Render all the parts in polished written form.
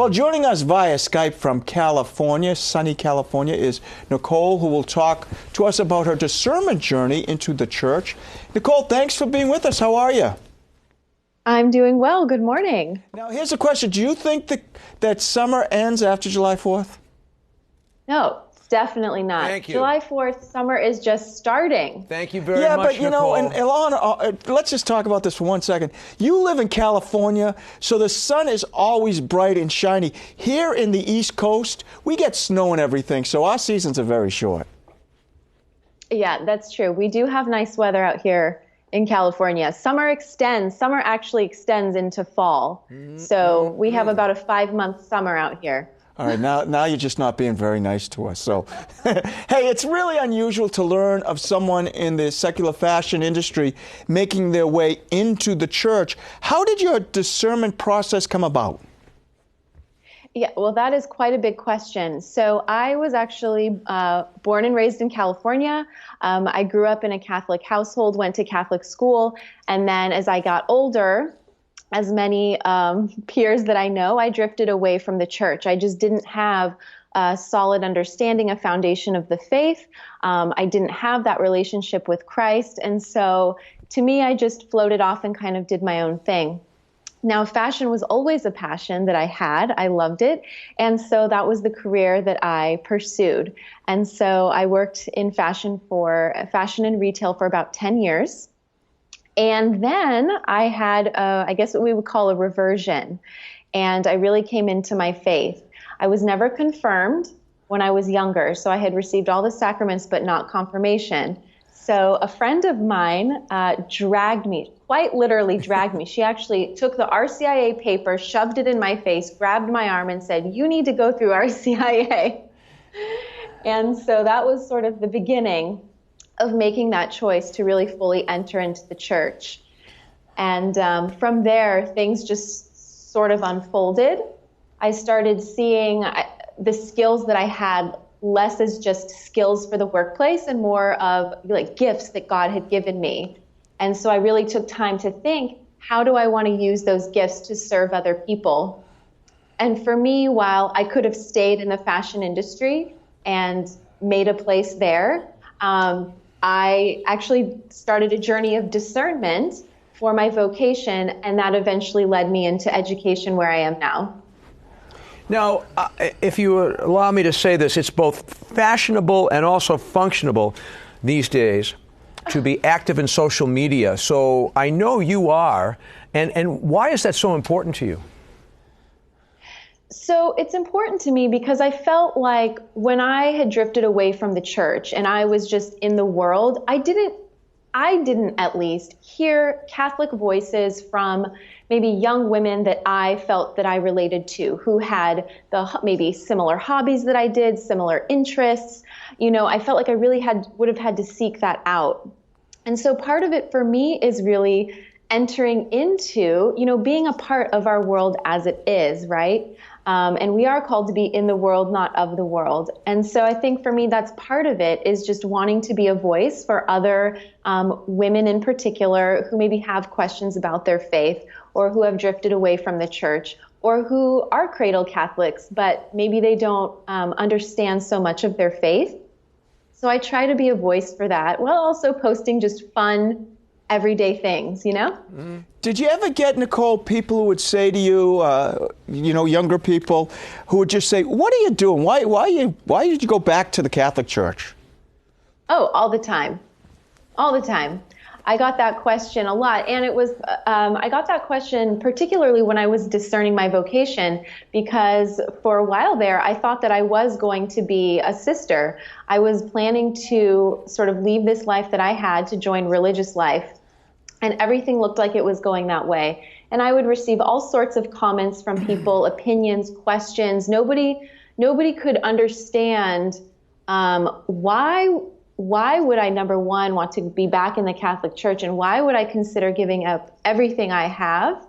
Well, joining us via Skype from California, sunny California, is Nicole, who will talk to us about her discernment journey into the church. Nicole, thanks for being with us. How are you? I'm doing well. Good morning. Now, here's a question. Do you think that summer ends after July 4th? No, definitely not. Thank you. July 4th, summer is just starting. Thank you very much, Yeah, but you know, Nicole. and Ilana, let's just talk about this for 1 second. You live in California, so the sun is always bright and shiny. Here in the East Coast, we get snow and everything, so our seasons are very short. Yeah, that's true. We do have nice weather out here in California. Summer actually extends into fall. So we have about a 5-month summer out here. All right, now you're just not being very nice to us. So, hey, it's really unusual to learn of someone in the secular fashion industry making their way into the church. How did your discernment process come about? Yeah, well, that is quite a big question. So I was actually born and raised in California. I grew up in a Catholic household, went to Catholic school, and then as I got older, as many peers that I know, I drifted away from the church. I just didn't have a solid understanding, a foundation of the faith. I didn't have that relationship with Christ. And so to me, I just floated off and kind of did my own thing. Now, fashion was always a passion that I had. I loved it. And so that was the career that I pursued. And so I worked in fashion and retail for about 10 years. And then I had, I guess what we would call a reversion. And I really came into my faith. I was never confirmed when I was younger. So I had received all the sacraments, but not confirmation. So a friend of mine dragged me, quite literally dragged me. She actually took the RCIA paper, shoved it in my face, grabbed my arm and said, "You need to go through RCIA." And so that was sort of the beginning of making that choice to really fully enter into the church. And from there, things just sort of unfolded. I started seeing the skills that I had less as just skills for the workplace and more of like gifts that God had given me. And so I really took time to think, how do I want to use those gifts to serve other people? And for me, while I could have stayed in the fashion industry and made a place there, I actually started a journey of discernment for my vocation, and that eventually led me into education where I am now. Now, if you allow me to say this, it's both fashionable and also functionable these days to be active in social media. So I know you are. And why is that so important to you? So it's important to me because I felt like when I had drifted away from the church and I was just in the world, I didn't at least hear Catholic voices from maybe young women that I felt that I related to, who had maybe similar hobbies that I did, similar interests. You know, I felt like I really would have had to seek that out. And so part of it for me is really entering into, being a part of our world as it is, right? And we are called to be in the world, not of the world. And so I think for me, that's part of it, is just wanting to be a voice for other women in particular who maybe have questions about their faith or who have drifted away from the church or who are cradle Catholics, but maybe they don't understand so much of their faith. So I try to be a voice for that, while also posting just fun, everyday things, Did you ever get, Nicole, people who would say to you, younger people, who would just say, "What are you doing? Why did you go back to the Catholic Church?" Oh, all the time. All the time. I got that question a lot. And it was, I got that question particularly when I was discerning my vocation, because for a while there, I thought that I was going to be a sister. I was planning to sort of leave this life that I had to join religious life. And everything looked like it was going that way. And I would receive all sorts of comments from people, opinions, questions. Nobody could understand why would I, number one, want to be back in the Catholic Church, and why would I consider giving up everything I have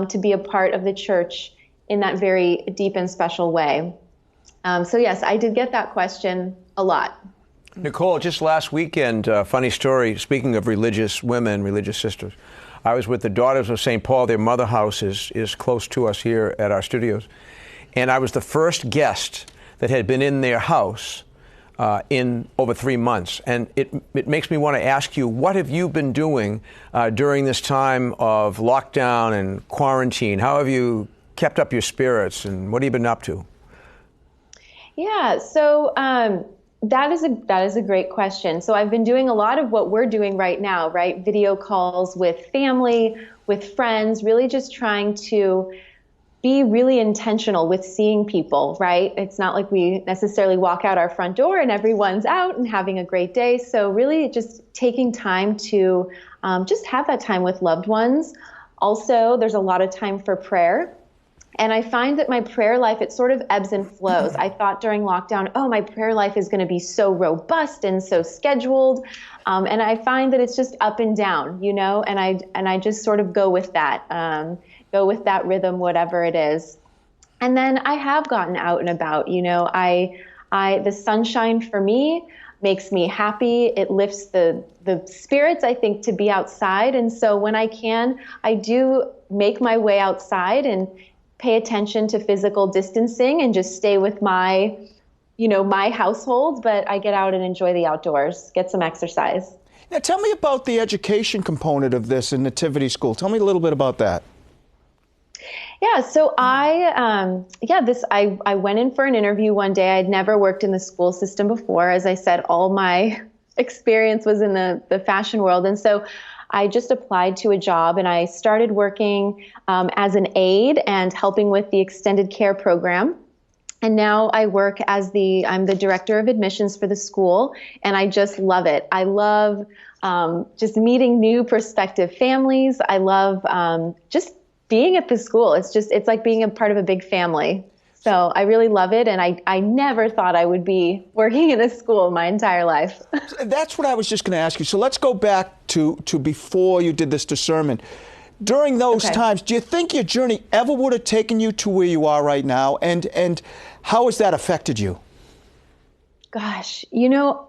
to be a part of the church in that very deep and special way? So yes, I did get that question a lot. Nicole, just last weekend, funny story, speaking of religious women, religious sisters, I was with the Daughters of St. Paul. Their mother house is close to us here at our studios. and I was the first guest that had been in their house in over 3 months. And it makes me want to ask you, what have you been doing during this time of lockdown and quarantine? How have you kept up your spirits, and what have you been up to? Yeah, so that is a great question. So I've been doing a lot of what we're doing right now, right? Video calls with family, with friends, really just trying to be really intentional with seeing people, right? It's not like we necessarily walk out our front door and everyone's out and having a great day. So really just taking time to just have that time with loved ones. Also, there's a lot of time for prayer. And I find that my prayer life, it sort of ebbs and flows. I thought during lockdown, oh, my prayer life is going to be so robust and so scheduled. And I find that it's just up and down, you know, and I just sort of go with that rhythm, whatever it is. And then I have gotten out and about, you know, the sunshine for me makes me happy. It lifts the spirits, I think, to be outside. And so when I can, I do make my way outside and pay attention to physical distancing and just stay with my household, but I get out and enjoy the outdoors, get some exercise. Now, tell me about the education component of this in Nativity School. Tell me a little bit about that. Yeah, so I went in for an interview one day. I had never worked in the school system before. As I said, all my experience was in the fashion world. And so I just applied to a job and I started working as an aide and helping with the extended care program. And now I work I'm the director of admissions for the school, and I just love it. I love just meeting new prospective families. I love just being at the school. It's like being a part of a big family. So I really love it, and I never thought I would be working in a school my entire life. That's what I was just going to ask you. So let's go back to before you did this discernment. During those times, do you think your journey ever would have taken you to where you are right now? And how has that affected you? Gosh, you know,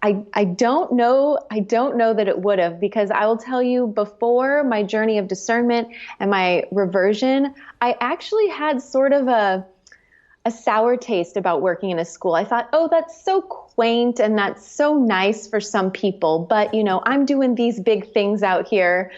I don't know. I don't know that it would have, because I will tell you, before my journey of discernment and my reversion, I actually had sort of a sour taste about working in a school. I thought, oh, that's so quaint and that's so nice for some people, but, you know, I'm doing these big things out here,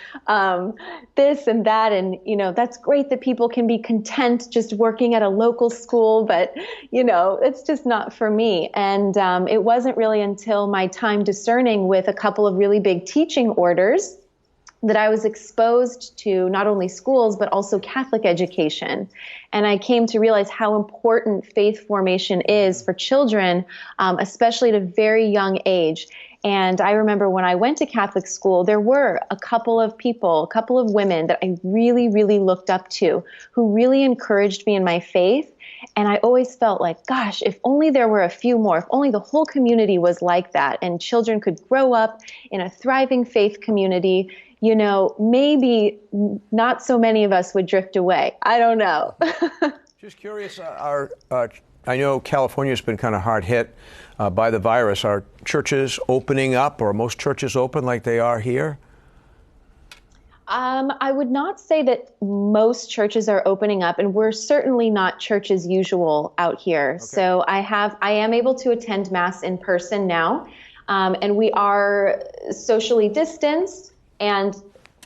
this and that, and, you know, that's great that people can be content just working at a local school, but, you know, it's just not for me. And it wasn't really until my time discerning with a couple of really big teaching orders that I was exposed to not only schools, but also Catholic education. And I came to realize how important faith formation is for children, especially at a very young age. And I remember when I went to Catholic school, there were a couple of women that I really, really looked up to, who really encouraged me in my faith. And I always felt like, gosh, if only there were a few more, if only the whole community was like that, and children could grow up in a thriving faith community, you know, maybe not so many of us would drift away. I don't know. Just curious, I know California's been kind of hard hit by the virus. Are churches opening up, or most churches open like they are here? I would not say that most churches are opening up, and we're certainly not church as usual out here. Okay. So I am able to attend Mass in person now, and we are socially distanced. And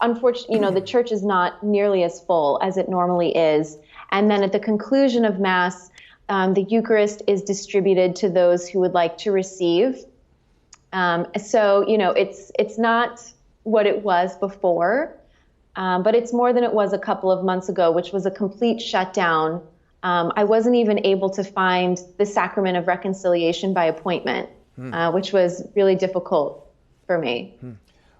unfortunately, you know, the church is not nearly as full as it normally is. And then at the conclusion of Mass, the Eucharist is distributed to those who would like to receive. So, you know, it's not what it was before, but it's more than it was a couple of months ago, which was a complete shutdown. I wasn't even able to find the sacrament of reconciliation by appointment, which was really difficult for me.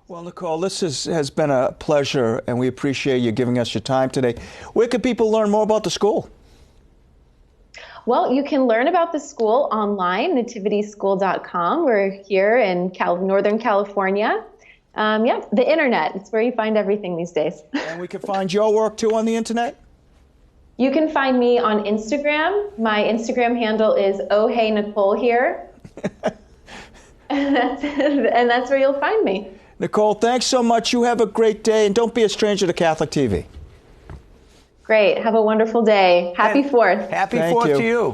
Well, Nicole, this has been a pleasure, and we appreciate you giving us your time today. Where can people learn more about the school? Well, you can learn about the school online, nativityschool.com. We're here in Northern California. The internet. It's where you find everything these days. And we can find your work, too, on the internet? You can find me on Instagram. My Instagram handle is ohheynicolehere. and that's where you'll find me. Nicole, thanks so much. You have a great day, and don't be a stranger to Catholic TV. Great. Have a wonderful day. Happy 4th. Happy Thank 4th you. to you.